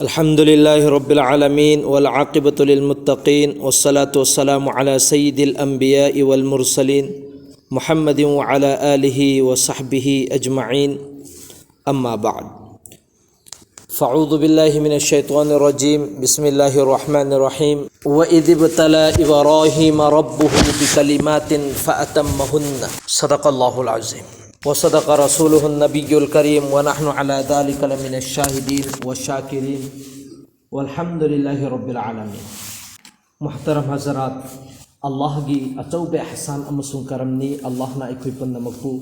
अल्हम्दुलिल्लाहि रब्बिल आलमीन वल आक़िबतु लिल मुत्तक़ीन वस्सलातु वस्सलामु अला सय्यिदिल अंबियाइ वल मुरसलीन मुहम्मदिन व अला आलिहि व सहबिहि अजमईन अम्मा बाद फ़अऊज़ु बिल्लाहि मिनश शैतानिर रजीम बिस्मिल्लाहिर रहमानिर रहीम व इज़ इब्तला इब्राहीम रब्बुहु बिकलिमातिन फ़अतम्महुन्ना सदक़ल्लाहुल अज़ीम व सदक़ रसूलुहुन नबियुल करीम व नहनु अला ज़ालिका लमिनश शाहिदीन व शाकिरीन वल्हम्दुलिल्लाहि रब्बिल आलमीन। मुहतरम हज़रात, अल्लाह की अचौबे एहसान अमसुंग करमनी अल्लाहना अखोई पुन्नमकु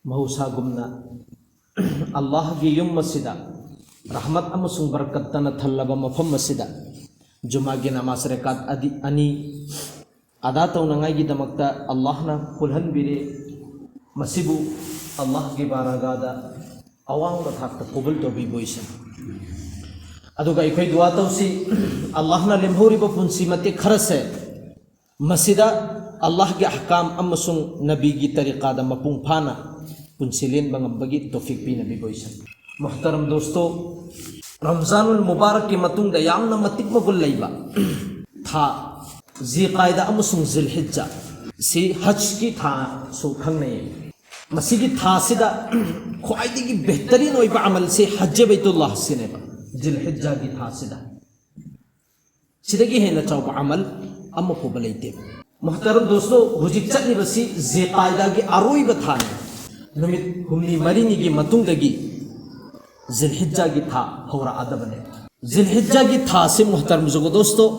महौसागुमना अल्लाह की युम मस्जिदा रहमत अमसुंग बरकतना थल्लबा मफम मस्जिदा जुमा की नमाज रकात अनि अदा तौनंगाई दमक्ता अल्लाहना पुलहनबिरे मसिबु अल्लाह की बारगादा अवांग थाकता कबूल तौबीबोइसन अदुगा अखोई दुआ तौसी अल्लाहना लेमहौरिबा पुंसी मते खरसे मस्जिदा अल्लाह के अहकाम अमसुंग नबी की तरीक़ादा मपुंग फाना पुंसिलेन बंगम्बगी तौफीक पीना बिबोइसन। मुहतरम दोस्तों, रमज़ानुल मुबारक की मतुंग यामना मतिक मगुल लैबा था ज़िक़ाइदा अमसुंग ज़िलहिज्जा सी हज की था सो खंगने मसीगी था सिदा ख्वाइदी की बेहतरीन ओइबा अमल से हज बैतुल्लाह सिनेबा ज़िलहिज्जा की था सिदा सिदगी है न चौबा अमल अम्म को बलैते। मुहतरम दोस्तों, हुजिक चटनी बसी ज़िक़ाइदा की अरोइबा था नुमित हुमनी मरीनी की मतुंग दगी ज़िलहिज्जा की था हौरा अदबने ज़िलहिज्जा की था से मुहतरम जुगो दोस्तों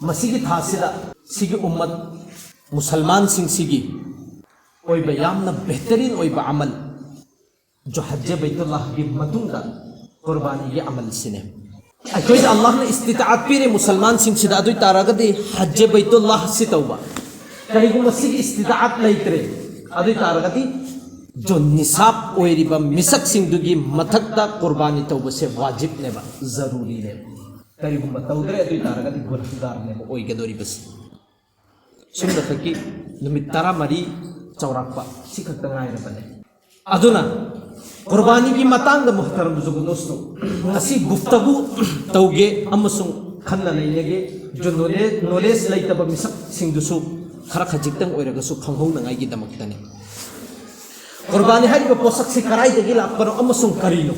मसीगी था सिदा सिगी उम्मत मुसलमान सिंह सिगी ओइबा यामना बेहतरीन ओइबा अमल जो हज बैतुल्लाह की मतुंगा कुर्बानी के अमल सिने अखोई अल्लाह ने इस्तिताअत पीरे मुसलमान सिंह सिदा दुई तारागदे हज बैतुल्लाह से तौबा कहीं मसीगी इस्तिताअत लैतरे अदुई तारागदी जो निसाब ओइरिबा मिसक सिंह दुगी मथक्ता कुर्बानी तौबा से वाजिब नेबा जरूरी ने कहीं तौदरे अदुई तारागदी गुनहगार नेबा ओइगदोरी बस सुंदर की नुमित तारा मरी चौरापा सिखत बने अदुना कुर्बानी की मतांग मुहतरम जुगो दोस्तों नसी गुफ्तगु तौगे अमसुंग खन्ना लेगे जो नॉलेज लेतब मिसक सिंगदुसु खरा खजिक्तंग ओइरगसु खंगहौनंगाई की दमक्तने कुर्बानी हारिबा पोसक से कराइदगी लापनो अमसुंग करिनो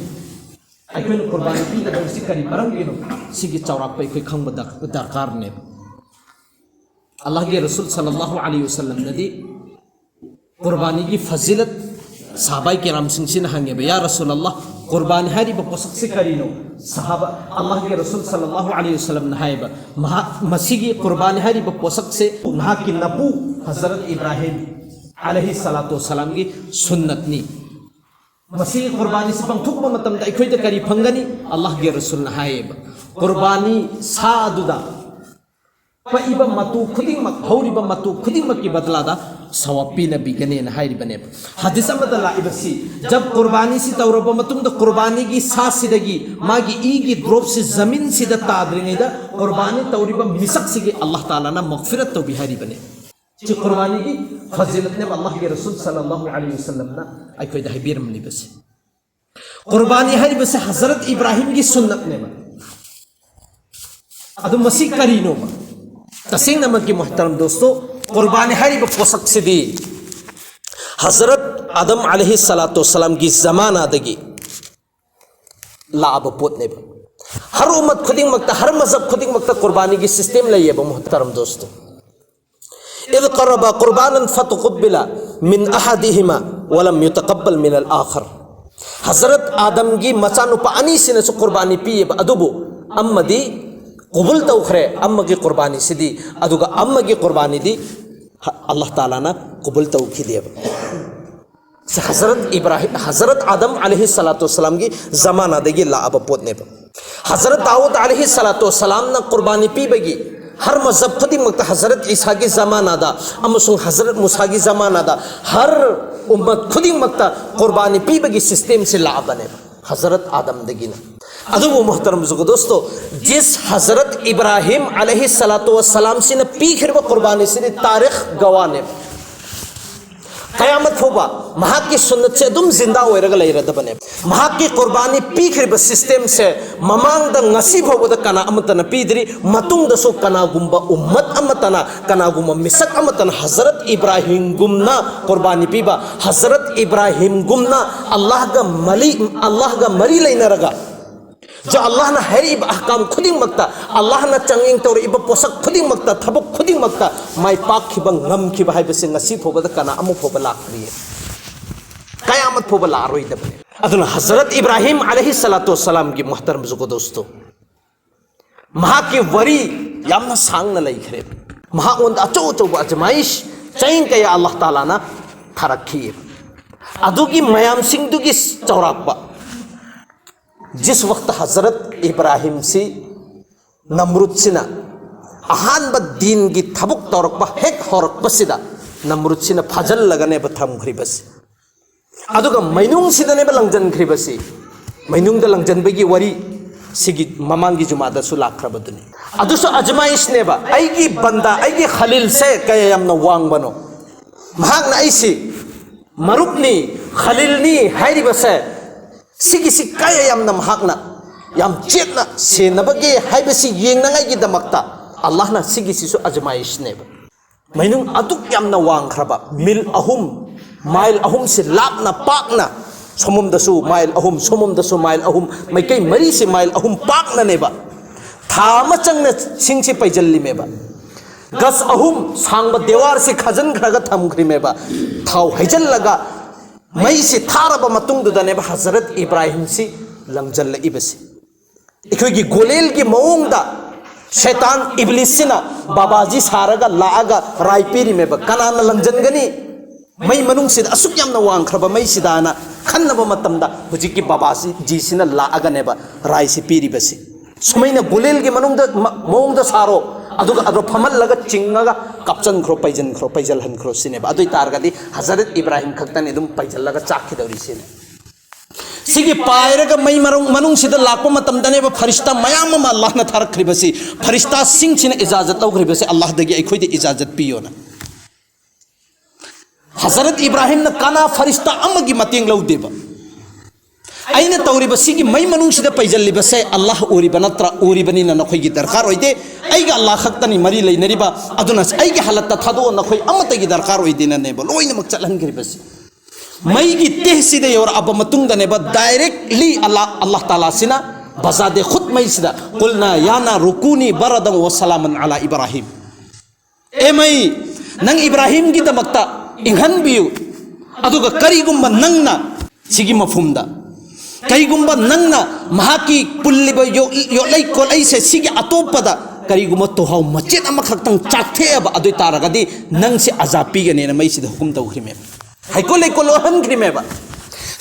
अखोइन कुर्बानी पीदब सि करी मरमगिनो सिगी चौरापा अखोइ खंग दरकार ने अल्लाह के रसूल सल्लल्लाहु अलैहि वसल्लम नदी कुर्बानी की फजीलत सहाबाई किराम सिंह से हंगे या रसूल अल्लाह कुर्बानी हारी पोसक से करीनो सहाबा अल्लाह के रसूल सल्लल्लाहु अलैहि वसल्लम नहायबा मसीगी कुर्बानी हारी पोसक से नहा की नबू हजरत इब्राहिम अलैहि सलातु वसलाम की सुन्नत नी मसीगी कुर्बानी से पंथुक मतम अखोई द करी फंगनी अल्लाह के रसूल नहायबा कुर्बानी सादुदा पइबा मतु खुदिमक हौरिबा मतु खुदिमक की बदलादा सवापी नबी गने हाइरिबने हदीस अमदा लाइबसी जब कुर्बानी सी तौरबा मतुंग द कुर्बानी की सास सिदगी मागी ई की ड्रॉप से जमीन सिद ताद्रिंगेदा कुर्बानी तौरिबा मिसक सिगे अल्लाह ताला ना मगफिरत तो बिहारी बने ची कुर्बानी की फजीलत ने अल्लाह के रसूल सल्लल्लाहु अलैहि वसल्लम ना आई द हबीर मली बस कुर्बानी हाइरिबसे हजरत इब्राहिम की सुन्नत ने अदु मसी करीनो तसिंग नमक की मुहतरम दोस्तों कुर्बानी हारी पोसक से दी हजरत आदम अलैहि सलातो सलाम की जमाना दगी लाब पोतने हर उम्मत खुदिंग मक्ता हर मजहब खुदिंग मक्ता कुर्बानी की सिस्टम लई है मुहतरम दोस्तों इद क़रबा कुर्बानन फतक़ुब्बिला मिन अहदिहिमा वलम युतक़ब्बल मिन अल आखर हजरत आदम की मचानुपा अनी से कुर्बानी पी अदुबो अम्मदी कबूल तौखरे अम्म की कुर्बानी सिदी अदुगा अम्म की कुर्बानी दी अल्लाह ताला ना कबूल तौखी दिया हजरत इब्राहिम हजरत आदम अलैहि सलातो सलाम की जमाना देगी ला अब पोतने पर हजरत दाऊद अलैहि सलातो सलाम ना कुर्बानी पी बगी हर मजहब खुदी मक्ता हजरत ईसा की जमाना दा अमसुंग हजरत मूसा की जमाना दा हर उम्मत खुदी मक्ता कुर्बानी पी बगी सिस्टम से ला बने हजरत आदम देगी ना अदु वो मुहतरम जुगो दोस्तों जिस हजरत इब्राहिम अलैहि सलातो वसलाम से न पीखर व कुर्बानी से तारीख गवाने क़यामत फोबा महाकी सुन्नत से दुम जिंदा होएरगा लेरदबने महाकी कुर्बानी पीखरिब सिस्टम से ममांग द ngasi फोबद कना अमतन पीदरी मतुंग दसो कना गुम्बा उम्मत अमतना कना गुम्बा मिसक अमतन हजरत इब्राहिम गुमना कुर्बानी पीबा हजरत इब्राहिम गुमना अल्लाह का मरी लेनरगा जो अल्लाह ना हरीब अहकाम खुदिंग मक्ता अल्लाह ना चंगिंग तौर इब पोसक खुदिंग मक्ता थबक खुदिंग मक्ता माई पाक खिबा ngam खिबा हाइबसे ngasi फोबद कना अमु फोबा लाक्रिये क़यामत फोबा लारोइदबने अदुना हजरत इब्राहिम अलैहिस्सलातु वस्सलाम की मोहतरम जुगो दोस्तों महा की वरी यामना सांगना लैखरे महा ओंद अचो अचो अजमाइश चैन कया अल्लाह ताला ना थरखिये अदुगी मयाम सिंह दुगी चौराकबा जिस वक्त हजरत इब्राहिम से नमरुद सिना अहान दीन की थबुक तौरक हेक होरकपसिदा नमरुद सिना फजल लगने थमख्रिबस अदुगा मैनुंग सिदने लंजनख्रिबसी मैनुंग लंजनबगी वरी सिगी ममांगी जुमादसु लाख्रबदुनी अदुसु अजमाइशनेबा आइगी बंदा आइगी खलील से कया यामना वांगबनो महागना आइसी मरुपनी खलीलनी हाइरिबसे सिगी सि कया यामना महागना याम चेतना सेनबगे हाइबसी येंगनांगाई दमक्ता अल्लाह ना सिगी सिसु अजमाइशनेबा मैनुंग अदुक यामना वांगख्रबा मिल अहुम माइल अहुम से लापना पाकना सोमुम दसु माइल अहुम सोमुम दसु माइल अहुम मैकई मरी से माइल अहुम पाकना नेबा थाम चंगना सिंग से पैजल्ली मेबा गस अहुम सांग देवार से खजन खरगा थमख्री मेबा थाव हैजल लगा मई से थारब मतुंग दुदनेबा हजरत इब्राहिम से लंजल इबसे इखोगी गोलेल की मौंगदा शैतान इब्लिस सिना बाबाजी सारगा लागा रायपीरी मेबा कनाना लंजनगनी मई मनुंग से असुक यामना वांगख्रब मई सिदाना खन्नब मतमदा हुजी की बाबाजी जी सिना लागानेबा राय से पीरिबसे सुमैना गोलेल की मौंगदा सारो अदुगा अदो फमल लगा चिंगगा कपचन खरो पैजल हन खरो सिनेबा अदुई तारगदी हजरत इब्राहिम खक्तने दुम पैजल लगा चाखिदौरी सिने सिगी पायरगा मई मनुंग सिदा लाकपा मतमदनेबा फरिश्ता मयाम मा अल्लाह ना थारख्रिबसी फरिश्ता सिंग सिना इजाजत लौख्रिबसे अल्लाह दगी अखोइदे इजाजत पियोना हजरत इब्राहिम ने कना फरिश्ता अमगी मतेंग लौदेबा आइना तौरिबा सिगी मई मनुंग सिदा पैजल्लिबसे अल्लाह ओरिबा नत्रा ओरिबनिना नखोइगी दरकार ओइदे आइगा अल्लाह खक्तनी मरी लैनरिबा अदुना आइगी हालत थादो नखोइ अमतगी दरकार ओइदिना नेबा लोइनमक चलहनग्रिबसे मई की तेहसिदे और अब मतुंगदनेबा डायरेक्टली अल्लाह ताला सिना बजादे खुद मई सिदा कुलना याना रुकुनी बरदन व सलामन अला इब्राहिम ए मई नंग इब्राहिम की दमक्ता इंहन बियु अदुगा करिगुम्बा नंगना सिगी मफुमदा करिगुम्बा नंगना महाकी पुल्लिबा योलै कोलै से सिगी अतोपदा करिगुम्बा तोहाउ मचेत अमा खक्तंग चाथेबा अदुई तारगदी नंग से अजाब पिगनेना मई सिदा हुकुम तौख्रिमे हाइको लेको लोहन क्रिमेबा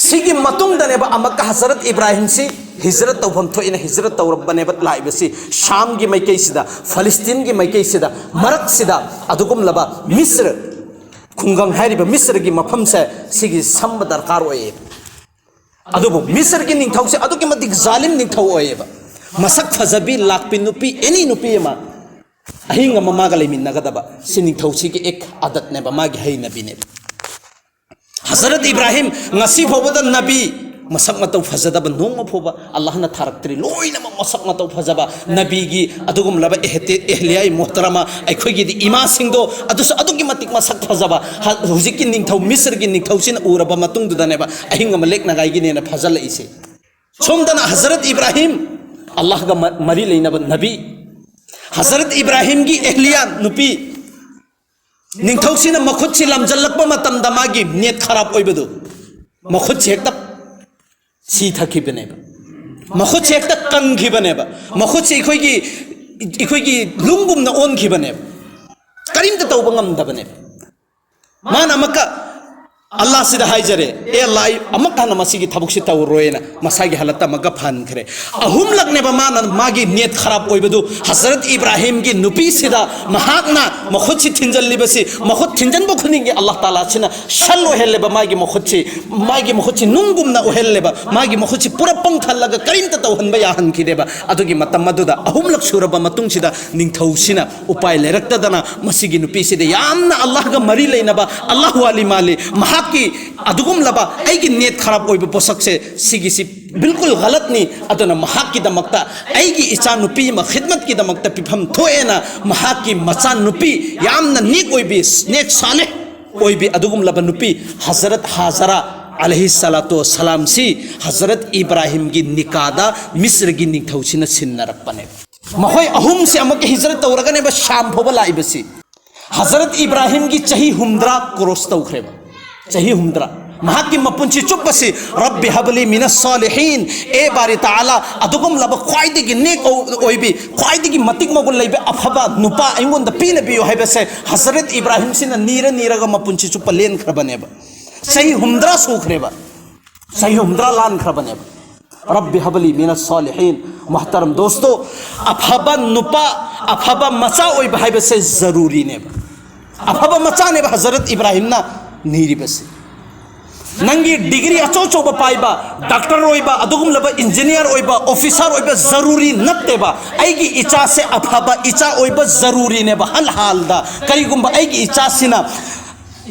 सिगी मतुंग दनेबा अमक हजरत इब्राहिम से हिजरत तौफम थोइना हिजरत तौरबनेबा लाइबसी शाम की मैकई सिदा फलस्तीन की मैकई सिदा मरक सिदा अदुगुम लबा मिस्र खुंगंग हाइरिबा मिस्र की मफम से सिगी संब दरकार ओये अदुबु मिस्र की निंथौ से अदुकी मतिक जालिम निंथौ ओयेबा मसक फजबी लाकपि नुपी एनी नुपी मा अहिंग ममागा लेमिनगदबा सि निंथौ सी की एक आदत नेबा मागी है नबी ने हजरत इब्राहिम ngasi फोबदा नबी मसक मतौ फजदब नोंग फोबा अल्लाह ना थारक्तरी लोइना मसक मतौ फजबा नबी की अदुगुम लबा एहलियाई मोहतरमा अखोगी दी इमा सिंगदो अदुस अदुगी मतिक मसक फजबा हुजिक की निंगथौ मिस्र की निंगथौ सिन उरबा मतुंग दुदनेबा अहिंग मलेक नगाई की नेना फजल इसे सोमदना हजरत इब्राहिम अल्लाह का मरी लेनबा नबी हजरत इब्राहिम की एहलिया नुपी निंगथौसिना मखुत लमजल्लकपा मतमदा मागी नेट खराब ओइबदु मखुत हेक्ता सी थखिबनेबा मखुत हेक्ता कंखिबनेबा मखुत इखोगी लुंगुमना ओनखिबनेबा करिमता तौबा ngamdabane मान अमका अल्लाह से हाइजरे ए लाई अमक हन मसीगी थबुकसी तौरोयना मसागी हालत मगा फानखरे अहुम लगने मान मागी नेट खराब ओइबदु हजरत इब्राहिम की नुपी सिदा महाकना मखुदसी थिंजल्लिबसी मखुद थिंजन बखुनिगे अल्लाह ताला सिना शन ओहेलेबा मागी मखुदसी नुंगुमना ओहेलेबा मागी मखुदसी पूरा पंखलगा करिंता तौहनबा याहनखिदेबा अदुगी मतम मदुदा अहुम लक सुरबा मतुंग सिदा निंगथौसिना उपाय लेरक्तदना मसीगी नुपी सिदा यामना अल्लाह गा मरी लेनबा अल्लाह वाली माले महाकी अदुगुम लबा आइगी नेट खराब ओइबे पोसक से सिगिसी बिल्कुल गलत नी अदुना महाकी दमकता आइगी इचा नुपी म खिदमत की दमकता पिफम थोएना महाकी मचा नुपी यामना नेक ओइबे नेक साले ओइबे अदुगुम लबा नुपी हजरत हाजरा अलैहि सलातो सलाम सी हजरत इब्राहिम की निकादा मिस्र की निथौसिना सिन्नरपने महोय अहुम से अमक हिजरत तौरगने ब शाम फोबा लाइबसी हजरत इब्राहिम की चही हुमद्रा क्रॉस तौखरेबा चही हुमद्रा महाकी मपुंची चुप्पसी रब्बि हबली मिनस सालिहीन ए बारी ताला अदुगुम लब ख्वाइदिगी नेक ओइबी ख्वाइदिगी मतिक मगुल लैबे अफबा नुपा अइंगोंद पीन बियो हाइबसे हजरत इब्राहिम सिना नीरगा मपुंची चुप्प लेन खरबनेबा सही हुमद्रा सूखरेबा सही हुमद्रा लान खरबनेबा रब्बि हबली मिनस सालिहीन मोहतरम दोस्तों अफबा नुपा अफबा मचा ओइबा हाइबसे जरूरी नेबा अफबा मचा नेबा हजरत इब्राहिम ना नीरिबसे नंगी डिग्री अचो चोबा पाइबा डॉक्टर ओइबा अदुगुम लबा इंजीनियर ओइबा ऑफिसर ओइबा जरूरी नत्तेबा आइगी इचा से अफबा इचा ओइबा जरूरी नेबा हल हालदा करिगुम्बा आइगी इचा सिना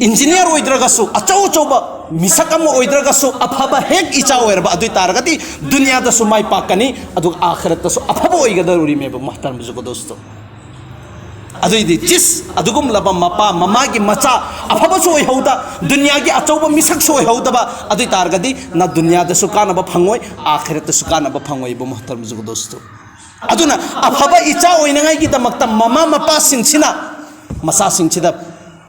इंजीनियर ओइद्रगसु अचो चोबा मिसकम ओइद्रगसु अफबा हेक इचा ओइरबा अदुइ तारगति दुनिया दसु माइ पाकनी अदु आखिरत दसु अफबा ओइगदरुरी मेबा महतरम जुगो दोस्तों अदुइदि जिस अदुगुम लबा मपा ममा की मचा अफबा सो ओइहौदा दुनिया की अचौबा मिसक सो ओइहौदबा अदुइ तारगति ना दुनिया दसु कानबा फंगोय आखिरत दसु कानबा फंगोय बो महतरम जुगो दोस्तों अदुना अफबा इचा ओइनंगाई की दमकता ममा मपा सिंसिना मसा सिंसिदा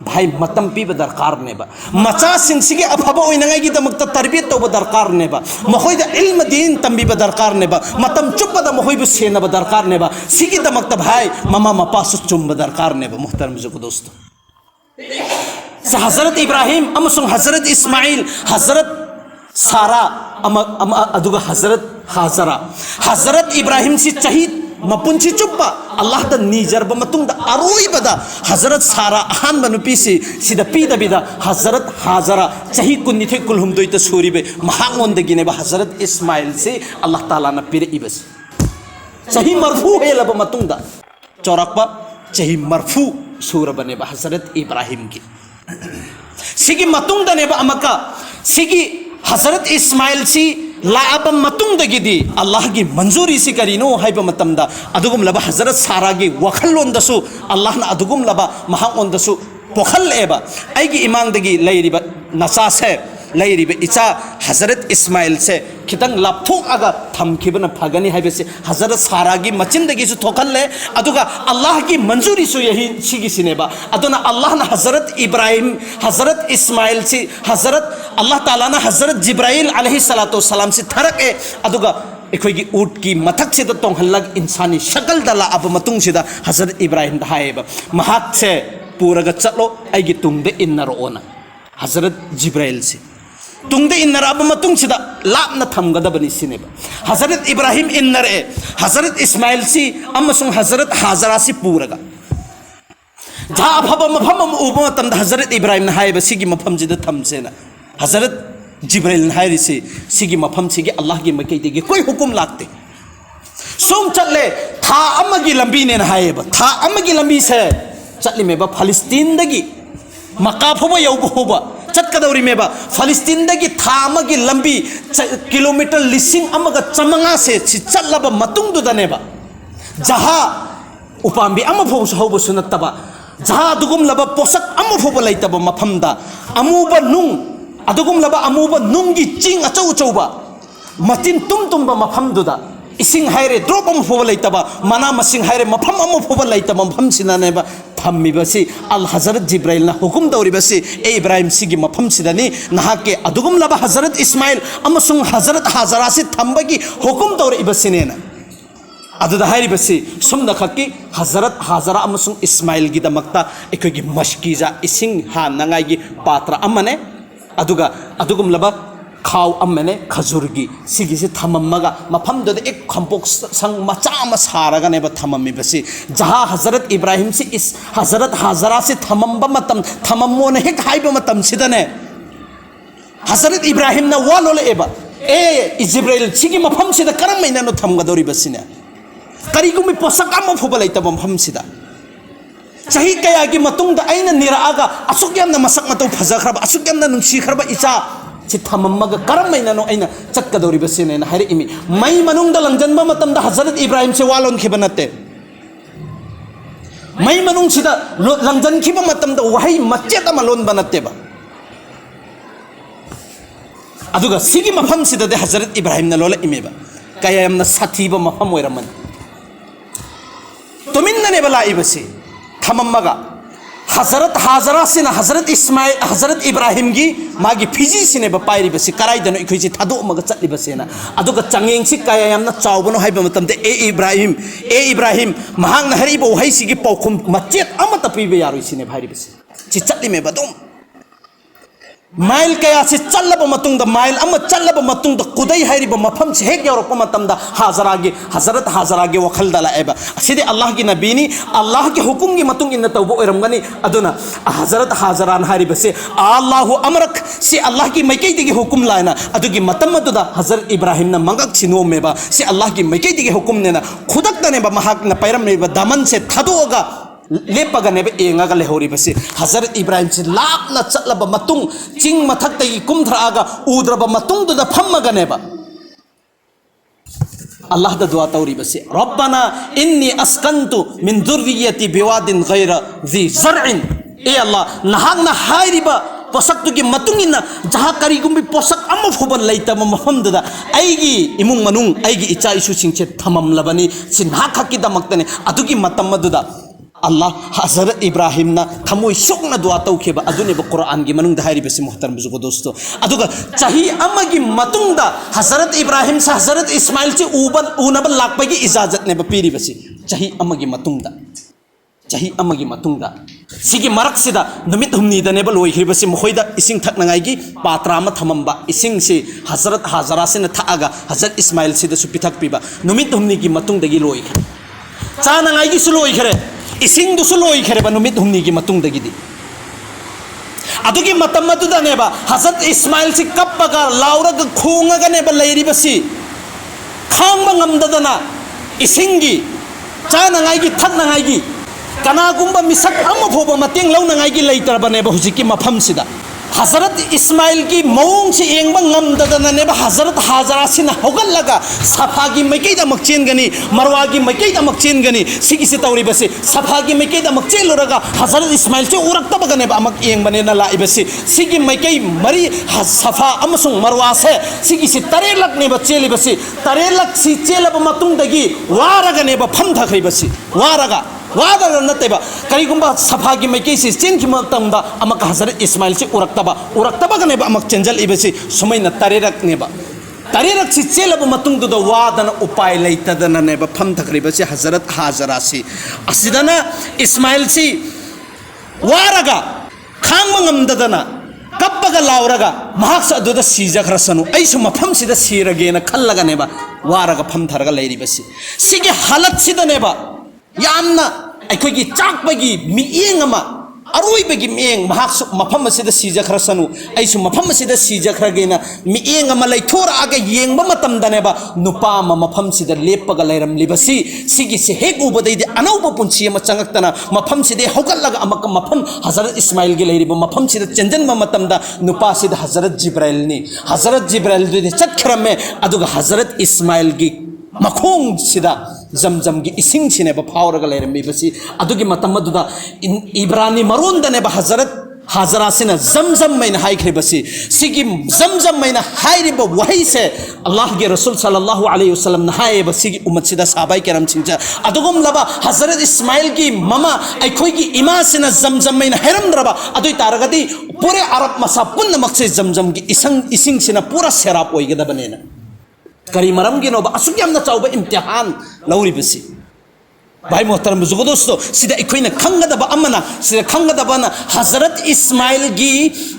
भाई मतम पीब दरकार नेबा मचा सिंसिगे अफबा ओइनंगाई की दमकता तरबियत तोबा दरकार नेबा मखोइदा इल्म दीन तंबीबा दरकार नेबा मतम चुप्पदा मखोइबु सेनबा दरकार नेबा सिगी दमकता भाई ममा मपा सु चुम्बा दरकार नेबा मुहतरम जुगो दोस्तों से हजरत इब्राहिम अमसुंग हजरत इस्माइल हजरत सारा अदुगा हजरत हाजरा हजरत इब्राहिम सी चाहिए मपुंची चुप्पा अल्लाह दा नीजरब मतुंग अरोई बदा हजरत सारा अहान बनुपीसी सिदा पीदबिदा हजरत हाजरा चही कुन्निथे कुलहुमदोई त सूरीबे महांगोंदगिने बा हजरत इस्माइल से अल्लाह ताला ना पिरे इबस चही मरफू है लब मतुंग दा चौरकबा चही मरफू सूर बने बा हजरत इब्राहिम की सिगी मतुंग दने बा अमका सिगी हजरत इस्माइल सी लाब मतुंगदगिदी अल्लाह की मंजूरी सी करीनो हाइब मतमदा अदुगुम लबा हजरत सारा की वखलोंदसु अल्लाह ना अदुगुम लबा महाओंदसु पोखल एबा आइगी इमांगदगी लैरिबा नसा से लैरिबा इचा हजरत इस्माइल से खितंग लापथोक आगा थमखिबना फगनी हाइबसे हजरत सारा की मचिंदगी सु थोखल अदुगा अल्लाह की मंजूरी सु यही सिगी सिनेबा अदुना अल्लाह ना हजरत इब्राहिम हजरत इस्माइल से हजरत अल्लाह ताला ना हजरत जिब्राइल अलैहि सलातो सलाम से थरक अदुगा अखोगी ऊट की मथक से तोंहलग इंसानी शक्ल दला अब मतुंग सिदा हजरत इब्राहिम हाइबा महाक से पूरग चलो आइगी तुंगदे इन्नरोना हजरत जिब्राइल से तुंगदे इन्नराब मतुंग सिदा लापना थमगदबनी सिनेबा हजरत इब्राहिम इन्नर हजरत इस्माइल सी अमसुंग हजरत हाजरा से पूरगा जहाँ अफबा मफम उब मतम हजरत इब्राहिम हाइबा सिगी मफम जिदा थमसेना हजरत जिब्राइल हाइरिसे सिगी मफम सिगी अल्लाह की मकैदेगी कोई हुकुम लागते सोम चले था अमगी लंबी ने हाइबा था अमगी लंबी से चले मेबा फलस्तीन दगी मक्का फोबा यौबा होबा चटकदौरी मेबा फलस्तीन दगी था अमगी लंबी किलोमीटर लिसिंग अमगा चमंगा से चलबा मतुंगदुदनेबा जहाँ उपांबी अम फोबसु हौबसु नत्तबा जहाँ अदुगुम लबा पोसक अम फोबा लैतबा मफमदा अमुबा नुंग अदुगुम लबा अमुबा नुंगी चिंग अचौ चौबा मचिन तुम मफमदुदा इसिंग हाइरे ड्रॉप अम फोबा लैतबा मना मसिंग हाइरे मफम अम फोबा लैतबा मफम सिनानेबा थम्मिबसी अल हजरत जिब्राइल ना हुकुम दौरिबसी ए इब्राहिम सिगी मफम सिदानी नहाके अदुगुम लबा हजरत इस्माइल अमसुंग हजरत हाजरा से थम्बगी हुकुम दौरिबसिनेना अदुदा हाइरिबसी सुमदा खक्की हजरत हाजरा अमसुंग इस्माइल की दमकता एकोगी मशकीजा इसिंग हा नंगाई पात्र अमने अदुगा अदुगुम लबा खाव अमने खजुरगी सिगी से थमम्मगा मफम दो एक खंपोक संग मचा सारगा ने थमम्मिबसी जहाँ हजरत इब्राहिम से इस हजरत हाजरा से थमम्बा मतम थमम्मो ने हेक हाइबा मतम सिदने हजरत इब्राहिम ना वालोले एबा ए जिब्राइल सिगी मफम सिदा करम मैना नो थमगदोरी बसिने करिगुमि पोसक अम फोबा लैतबा मफम सिदा चाही कया की मतुंग दा आइना निरागा असुक यामना मसक मतौ फजखरबा असुक यामना नुंसीखरबा इचा छि थमम्मगा करम मैनानो आइना चक्कदौरी बसेने ना हरे इमी मई मनुंग दा लंजनबा मतम दा हजरत इब्राहिम से वालोन खिबा नते मई मनुंग सिदा लंजन खिबा मतम दा वहै मच्चेत मलोन बनतेबा अदुगा सिगी मफम सिदा दे हजरत इब्राहिम ना लोला इमेबा कया यामना साथीबा मफम ओइरमन तुमिन्नने बला इबसे थमम्मगा हजरत हाजरा से ना हजरत इस्माइल हजरत इब्राहिम की मागी फिजी सिने पाइरी बसे कराइदनो इखोइसे थादोमगा चटली बसेना अदुगा चंगेंग सि काया यामना चावबनो हाइबा मतमदे ए इब्राहिम महांग नहरिबो हाइसिगी पौखुम मच्चेत अमता पिबे यारोइ सिने भाइरी बसे चि चटली मे बदुम माइल कया से चल्लब मतुंग द माइल अम चल्लब मतुंग द कुदई हाइरिबो मफम से हेक यारो मतम द हाजरागे हजरत हाजरागे वखल दला एबा सिदे अल्लाह की नबीनी अल्लाह के हुकुम की मतुंग इन तौबो ओरमगनी अदुना हजरत हाजरान हारिबसे अल्लाहु अमरक से अल्लाह की मैकै दिगे हुकुम लायना अदुगी मतम मदुदा हजरत इब्राहिम न मंगक सिनो मेबा से अल्लाह की मैकै दिगे हुकुम नेना खुदक तने बा महाक न पैरम मेबा दामन से थदोगा लेपगनेब एंगा लेहौरी बसे हजरत इब्राहिम से लापना चलब मतुंग चिंग मथक्तगी कुमथरागा उद्रब मतुंग दुदा फम्मगनेबा अल्लाह दा दुआ तौरी बसे रब्बना इन्नी अस्कंतु मिन दुर्रियति बिवादिन गैर ज़ी ज़रइन ए अल्लाह नहांगना हाइरिबा पोसक्तुगी मतुंगिना जहा करिगुम्बी पोसक अम फुबन लैतब मफमदुदा आइगी इमुंग मनुंग आइगी इचा इशु सिंचे थममलबनी सिन्हा खक्की दमक्तने अदुगी मतमदुदा अल्लाह हजरत इब्राहिम ना थमोई सोकना दुआ तौखेबा अदुनेब कुरान की मनुंग धारी बसे मुहतरम बुजुर्ग दोस्तों अदुगा चाही अमगी मतुंगदा हजरत इब्राहिम से हजरत इस्माइल से उनब लाकपगी इजाजत ने पीरी बसे चाही अमगी मतुंगदा चाही अमगी मतुंगदा सिगी मरक सिदा नुमित हुमनी दनेब लोइखिबसे मखोइदा इसिंग थकनगाइगी पात्रा अमा थमंबा इसिंग से हजरत हाजरा से न थागा हजरत इस्माइल से दसु पिथक पीबा नुमित हुमनी की मतुंगदगी लोइख चानगाइगी सु लोइखरे इसिंग दुसु लोइखरेबा नुमित हुमनी की मतुंगदगिदी अदुगी मतमदुदनेबा हजरत इस्माइल से कप्पगा लाउरग खोंगगनेबा लैरिबसी खांगबा ngamdadana इसिंगी चानगाइगी थकनगाइगी कनागुम्बा मिसक अमा फोबा मतेंग लौनगाइगी लैतरबनेबा हुजिकी मफमसिदा हजरत इस्माइल की मौंग से एंगबा ngamdadanaनेबा हजरत हाजरा सिना होगलगा सफा की मैकैदा मक्चेनगनी मरवा की मैकैदा मक्चेनगनी सिगी से तौरी बसे सफा की मैकैदा मक्चेलुरगा हजरत इस्माइल से उरक्तबगनेबा अमक एंगबनेना लाइबसे सिगी मैकै मरी सफा अमसुंग मरवा से सिगी से तरेलकनेबा चेलिबसे तरेलक सि चेलब मतुंगदगी वारगनेबा फमथखैबसे वारगा वादा नतेबा करिगुम्बा सफा की मैकै से चेन की मतमदा अमक हजरत इस्माइल से उरक्तबा गनेबा अमक चेंजल इबसे सुमैना तरेरकनेबा तरेरक से चेलब मतुंग दुदा वादन उपाय लैतदना नेबा फम थखरिबसे हजरत हाजरा से असिदना इस्माइल से वारगा खांगबा ngamdadana कप्पगा लाउरगा महाक्स अदुदा सीजखरसनु ऐसु मफम सिदा सीरगेना खल्लगनेबा वारगा फम थरगा लैरिबसे सिगे हालत सिदनेबा यामना अखोगी चाकबगी मिएंग अमा अरोइबगी मिएंग महाक्स मफम सिदा सीजखरसनु ऐसु मफम सिदा सीजखरगेना मिएंग अमा लैथोरागा येंगबा मतमदनेबा नुपा अमा मफम सिदा लेपगा लैरमलिबसी सिगी से हेक उबदैदि अनौबा पुंसी अमा चंगक्तना मफम सिदे होगलगा अमक मफम हजरत इस्माइल गे लैरिबा मफम सिदा चेंजनबा मतमदा नुपा सिदा हजरत जिब्राइल नि हजरत जिब्राइल दुदि चटखरमे अदुगा हजरत इस्माइल गी मखोंग सिदा जमजम की इसिंग सिनेबा फावरगा लैरमबिबसी अदुगी मतमदुदा इब्रानी मरोंदनेबा हजरत हाजरा सिना जमजम मैना हाइख्रेबसी सिगी जमजम मैना हाइरिबा वही से अल्लाह के रसूल सल्लल्लाहु अलैहि वसल्लम नहाएबा सिगी उम्मत सिदा साहबाई करम सिंजा अदुगम लबा हजरत इस्माइल की ममा अखोई की इमा सिना जमजम मैना हैरमद्रबा अदुई तारगदी पूरे अरब मसा पुन्न मक्से जमजम की इसिंग सिना पूरा सेराप ओइगदबनेना करी मरम की नोबा असुक यामना चाउबा इम्तिहान लौरिबसी भाई मोहतरम बुजुर्ग दोस्तों सिदा इखोइना खंगदबा अमना सिदा खंगदबना हजरत इस्माइल की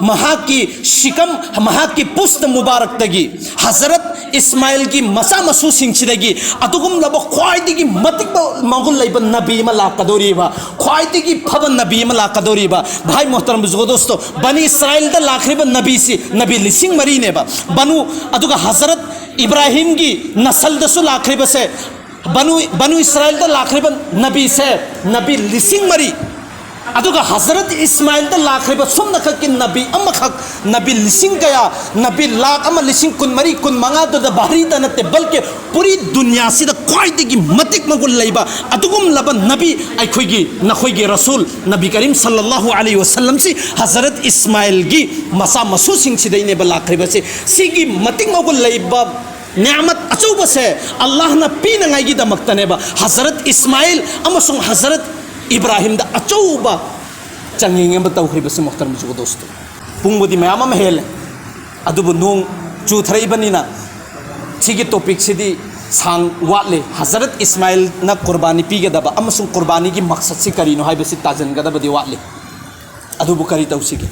महाकी शिकम महाकी पुस्त मुबारक तगी हजरत इस्माइल की मसा मसू सिंगसिदगी अतुगुम लब ख्वाइदिगी मतिक मगुल लैब नबी मा लाकदोरीबा ख्वाइदिगी फबन नबी मा लाकदोरीबा भाई मोहतरम बुजुर्ग दोस्तों बनी इस्राइल द लाखरिबा नबी से नबी लिसिंग मरी नेबा बनु अदुगा हजरत इब्राहिम की नस्ल दसु लाखरिबा से बनु इस्राइल द लाखरिबा नबी से नबी लिसिंग मरी अदुगा हजरत इस्माइल दा लाखरेब सुमना खक कि नबी अमखक नबी लिसिंग गया नबी लाख अम लिसिंग कुन मरी कुन मंगा दा बाहरी दा नते बल्कि पूरी दुनिया सिदा ख्वाइदगी मतिक मगुल लैबा अदुगुम लब नबी अखोइगी नखोइगी रसूल नबी करीम सल्लल्लाहु अलैहि वसल्लम से हजरत इस्माइल गी मसा मसू सिंग सिदैने बा लाखरेब से सिगी मतिक मगुल लैबा नियामत अचौब से अल्लाह न पीनंगाई दमक्तनेबा हजरत इस्माइल अमसुंग हजरत इब्राहिम दा अचौबा चंगिंग तौखरीबसे मोहतरम जुगो दोस्तों पुंगबुदी मयाम अम हेले अदुबु नोंग चूथरैबनिना सिगी टॉपिक सिदी सांग वाले हजरत इस्माइल न कुर्बानी पीगदबा अमसुंग कुर्बानी की मकसद से करीनो हाइबसे ताजनगदबदी वाले अदुबु करी तौसिगी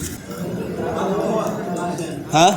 हाँ